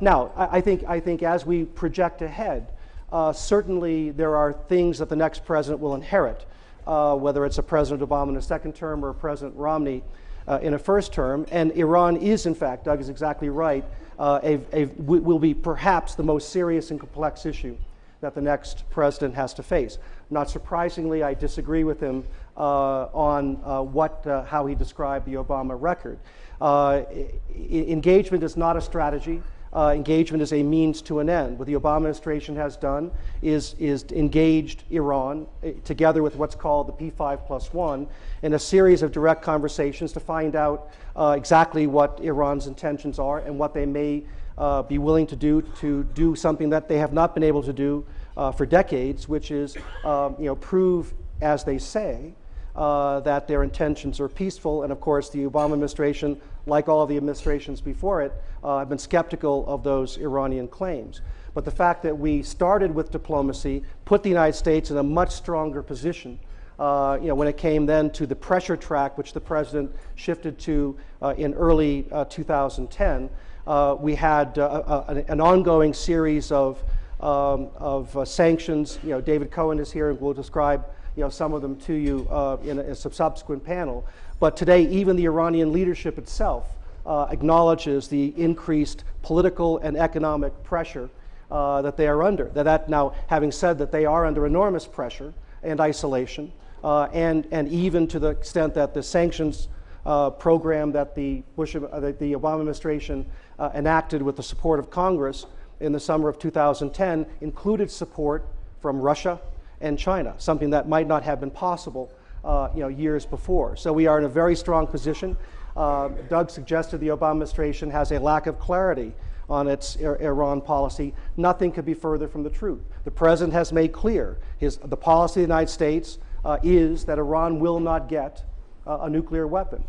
Now, I think as we project ahead, certainly there are things that the next president will inherit, whether it's a President Obama in a second term or a President Romney in a first term. And Iran is, in fact, Doug is exactly right, will be perhaps the most serious and complex issue that the next president has to face. Not surprisingly, I disagree with him on how he described the Obama record. Engagement is not a strategy. Engagement is a means to an end. What the Obama administration has done is engaged Iran together with what's called the P5+1 in a series of direct conversations to find out exactly what Iran's intentions are and what they may be willing to do something that they have not been able to do for decades, which is prove, as they say, that their intentions are peaceful. And of course, the Obama administration, like all of the administrations before it, have been skeptical of those Iranian claims. But the fact that we started with diplomacy put the United States in a much stronger position when it came then to the pressure track, which the president shifted to in early 2010. We had an ongoing series of sanctions. David Cohen is here and will describe some of them to you in a subsequent panel. But today, even the Iranian leadership itself acknowledges the increased political and economic pressure that they are under. Now, having said that they are under enormous pressure and isolation, and even to the extent that the sanctions program that the Obama administration enacted with the support of Congress in the summer of 2010 included support from Russia and China, something that might not have been possible years before. So we are in a very strong position. Doug suggested the Obama administration has a lack of clarity on its Iran policy. Nothing could be further from the truth. The president has made clear the policy of the United States is that Iran will not get a nuclear weapon.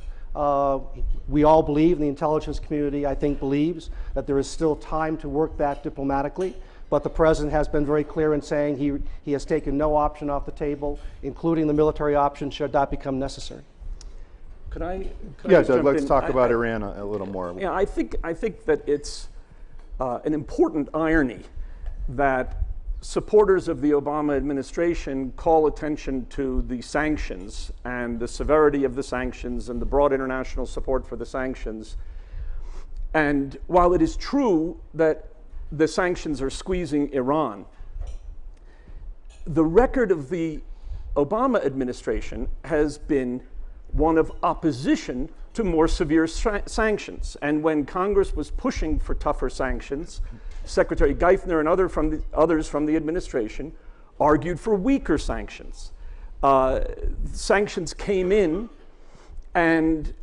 We all believe, and the intelligence community, I think, believes that there is still time to work that diplomatically. But the president has been very clear in saying he has taken no option off the table, including the military option, should that become necessary. Could I yeah, Doug, let's talk about Iran a little more. Yeah, I think that it's an important irony that supporters of the Obama administration call attention to the sanctions and the severity of the sanctions and the broad international support for the sanctions. And while it is true that the sanctions are squeezing Iran, the record of the Obama administration has been one of opposition to more severe sanctions. And when Congress was pushing for tougher sanctions, Secretary Geithner and others from the administration argued for weaker sanctions. Sanctions came in, and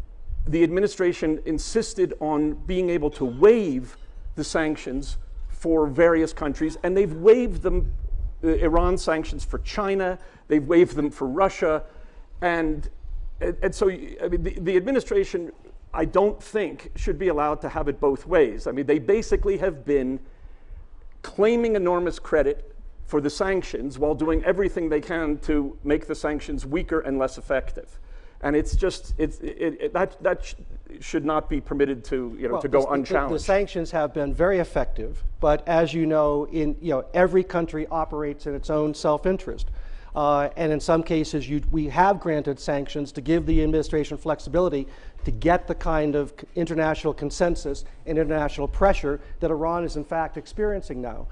the administration insisted on being able to waive the sanctions for various countries, and they've waived them, Iran sanctions for China, they've waived them for Russia, and so I mean, the administration, I don't think, should be allowed to have it both ways. I mean, they basically have been claiming enormous credit for the sanctions while doing everything they can to make the sanctions weaker and less effective. And it's just, that should not be permitted to, to go unchallenged. The sanctions have been very effective, but as you know, every country operates in its own self-interest. And in some cases, we have granted sanctions to give the administration flexibility to get the kind of international consensus and international pressure that Iran is in fact experiencing now.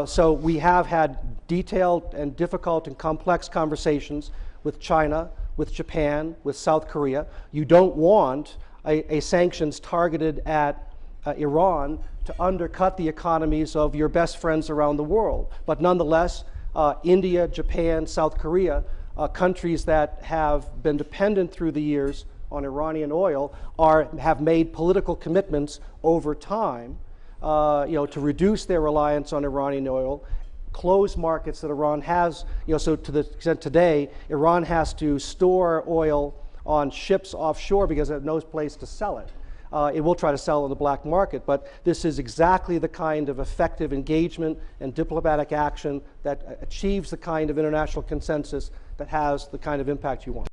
So we have had detailed and difficult and complex conversations with China, with Japan, with South Korea. You don't want a sanctions targeted at Iran to undercut the economies of your best friends around the world. But nonetheless, India, Japan, South Korea, countries that have been dependent through the years on Iranian oil, have made political commitments over time, to reduce their reliance on Iranian oil, close markets that Iran has. So to the extent today, Iran has to store oil on ships offshore because it has no place to sell it. It will try to sell on the black market, but this is exactly the kind of effective engagement and diplomatic action that achieves the kind of international consensus that has the kind of impact you want.